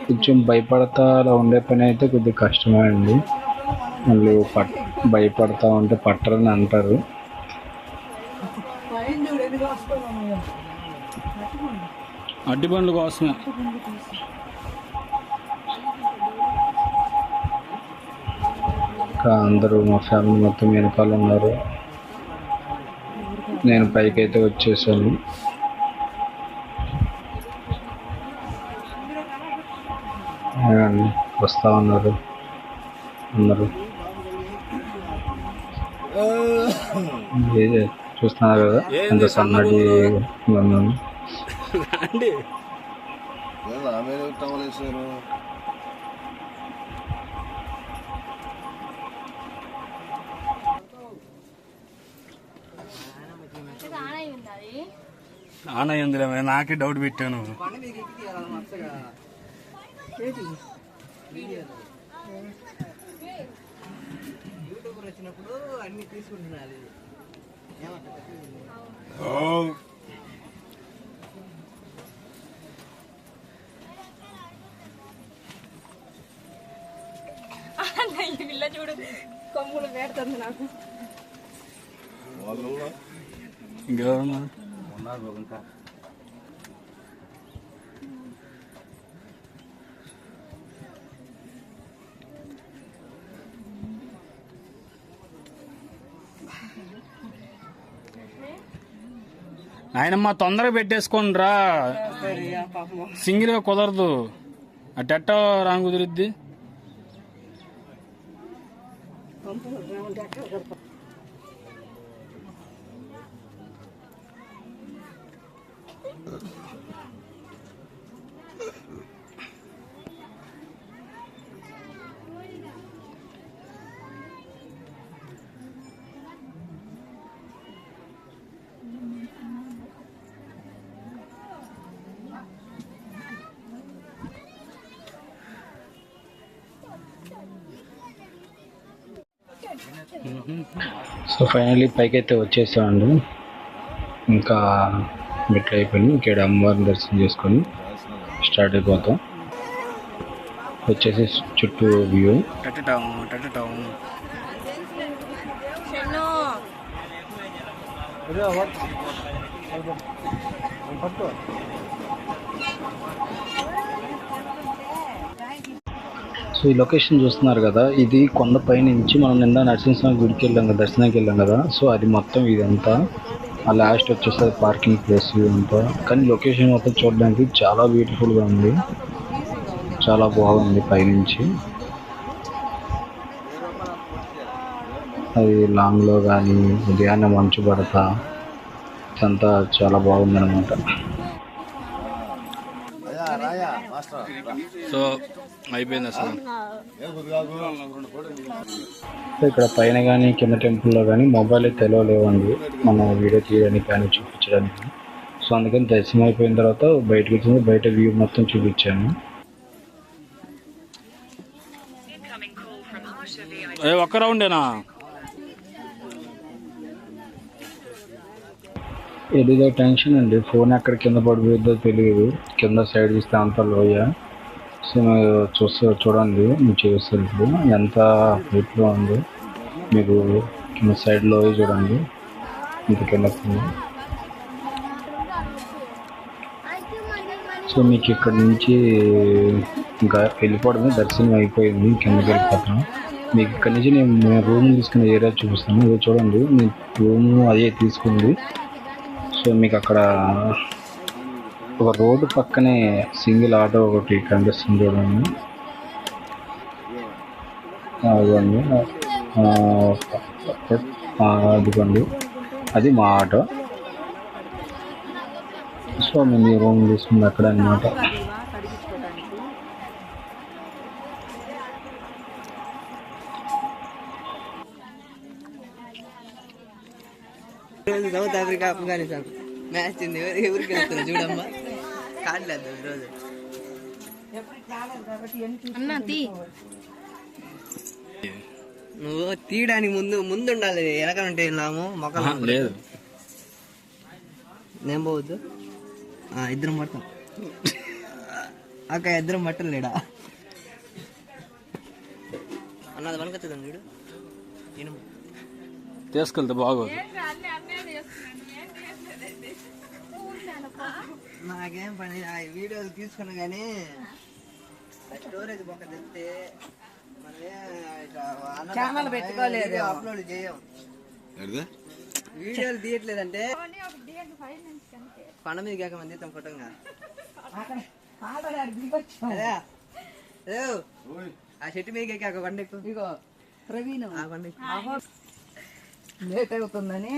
కొంచెం భయపడతా అలా ఉండే పని అయితే కొద్దిగా కష్టమే అండి. మళ్ళీ భయపడతా ఉంటే పట్టరని అంటారు. అడ్డి బండ్ల కోసమే. ఇంకా అందరూ మా ఫ్యామిలీ మొత్తం వెనకాల ఉన్నారు. నేను పైకి అయితే వచ్చేసాను. వస్తా ఉన్నారు అందరూ. చూస్తున్నారు కదా ఎంత సన్నటి ఉన్నాను. ఆన్ అయ్యిందిలే, నాకే డౌట్ పెట్టాను. వచ్చినప్పుడు అన్ని తీసుకుంటున్నారు. పిల్ల చూడు కొమ్ములు పెడుతుంది నాకు. ఇంకెవరన్నా ఆయనమ్మా తొందరగా పెట్టేసుకోండి రా, సింగిల్ గా కుదరదు. అట్టెట్ట రాంగ్ కుదిరిద్ది. సో ఫైనల్లీ పైకి అయితే వచ్చేసామండి. ఇంకా మెట్లు అయిపోయి ఇక్కడ అమ్మవారిని దర్శనం చేసుకొని స్టార్ట్ అయిపోతాం. వచ్చేసి చుట్టూ వ్యూ. సో ఈ లొకేషన్ చూస్తున్నారు కదా, ఇది కొండపై నుంచి మనం నిన్న నరసింహస్వామి గుడికి వెళ్ళాం కదా, దర్శనానికి వెళ్ళాం కదా. సో అది మొత్తం ఇదంతా. ఆ లాస్ట్ వచ్చేసరి పార్కింగ్ ప్లేస్ అంతా. కానీ లొకేషన్ మొత్తం చూడడానికి చాలా బ్యూటిఫుల్గా ఉంది, చాలా బాగుంది పైనుంచి. అది లాంగ్లో కానీ ఉదయాన్నే మంచు పడతా అంతా చాలా బాగుంది అనమాట. సో అయిపోయింది అసలు. ఇక్కడ పైన కానీ కింద టెంపుల్లో కానీ మొబైల్ అయితే తెలియలేవండి మనం వీడియో తీయడానికి కానీ చూపించడానికి. సో అందుకని దర్శనం అయిపోయిన తర్వాత బయటకు వచ్చింది, బయట వ్యూ మొత్తం చూపించాను. ఒక్క రౌండేనా? ఏదో టెన్షన్ అండి, ఫోన్ ఎక్కడ కింద పడిపోయిందో తెలియదు. కింద సైడ్ చూస్తే అంత లోయ. సో చూడండి, మీరు చూస్తారు ఇప్పుడు ఎంత హైట్లో ఉంది. మీకు కింద సైడ్ లోయ చూడండి ఇంత కింద. సో మీకు ఇక్కడ నుంచి ఇంకా వెళ్ళిపోవడమే, దర్శనం అయిపోయింది, కిందకి వెళ్ళిపోతాం. మీకు ఇక్కడ నుంచి నేను రూమ్ తీసుకునే ఏరియా చూపిస్తాను. ఇది చూడండి, మీ రూమ్ అదే తీసుకుంది. సో మీకు అక్కడ ఒక రోడ్డు పక్కనే సింగిల్ ఆటో ఒకటి కనిపిస్తుంది చూడండి, అదిగోండి. అదిగోండి, అది మా ఆటో. సో మేము రూమ్ తీసుకుంది అక్కడ అన్నమాట. సౌత్ ఆఫ్రికా ఆఫ్ఘనిస్తాన్ మ్యాచ్ ఉంది. ఎవరికి వెళ్తున్నా చూడమ్మా, కాడలేదు ఈరోజు. నువ్వు తీయడానికి ముందు ఉండాలి, వెనక ఉంటే వెళ్ళాము మొక్కలు లేదు. నేను పోవద్దు, ఇద్దరం పడతాం. అక్క ఇద్దరం మట్టలు లేడా అన్నది వనకత్తుంది చూడు ఇనుము తీసుకెళ్తే బాగోదు. అన్నీ అన్నీ చేస్తున్నాను ఏం చేయలేదండి నాకేం పని ఆ వీడియోలు తీసుకున్నా కానీ స్టోరేజ్ బొక్క తెస్తే ఛానల్ పెట్టుకోలేదు అప్లోడ్ చేయం వీడియోలు తీయట్లేదంటే పండ మీద కాక మంది తీస్తాం ఫోటోగా ఆ చెట్టు మీద కాక కొండ ఎక్కువ ఇగో ప్రవీణ్ ఆ కొండ లేట్ అవుతుందని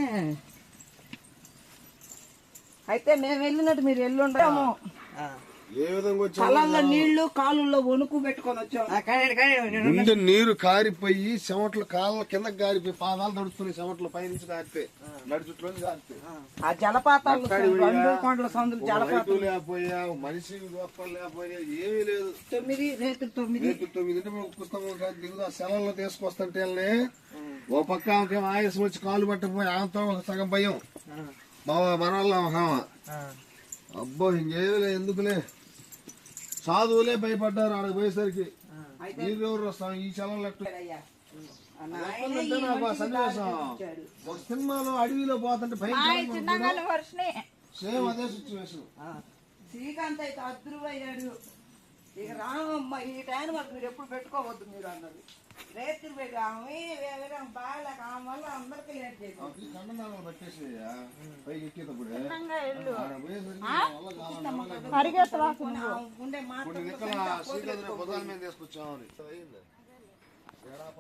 అయితే మేము వెళ్ళినట్టు మీరు ఎల్లుండము కళ్ళల్లో నీళ్లు కాళ్ళల్లో వణుకు పెట్టుకొని వచ్చాం. ముందు నీరు కారిపోయి చెమట్లు కాళ్ళ కింద కారిపోయి పాదాలు తడుస్తున్నాయి చెమట్లు పైనుంచి కారిపోయి నడుచుట్లో కారిపోయి ఆ జలపాతాలు రెండు కొండల సందులు జలపాతం లేకపోయా మనిషి గొప్పలు లేకపోయా ఏమీ లేదు. 9 రేపు 9 పుస్తకం దిగుదా సెలవుల్లో తీసుకొస్తుంటే ఓ పక్క ఆమెకి ఆయాసం వచ్చి కాలు పట్టకపోయి ఆమెతో సగం భయం మన వల్ల అబ్బో ఇంకేమీ లేదు ఎందుకులే సాధువులే భయపడ్డారు ఆడ పోయేసరికి నీరెవరు వస్తాం ఈ చలం లెక్క సన్నివేశం ఒక సినిమాలో అడవిలో పోతుంటే సేమ్ అదే సిచ్యువేషన్. శ్రీకాంత్ అయితే అద్రువయ్యాడు. ఇక రామమ్మ ఈ టైం వరకు మీరు ఎప్పుడు పెట్టుకోవద్దు మీరు అన్నది రేత్రి పెట్టి బాగాలేక ఆమె వల్ల అందరికీ లేట్ చేసి కండనాలు పెట్టేసి పైకి ఎక్కేటప్పుడు ఉండే మాట శ్రీకాంత్ పొదాల మీద తీసుకొచ్చామని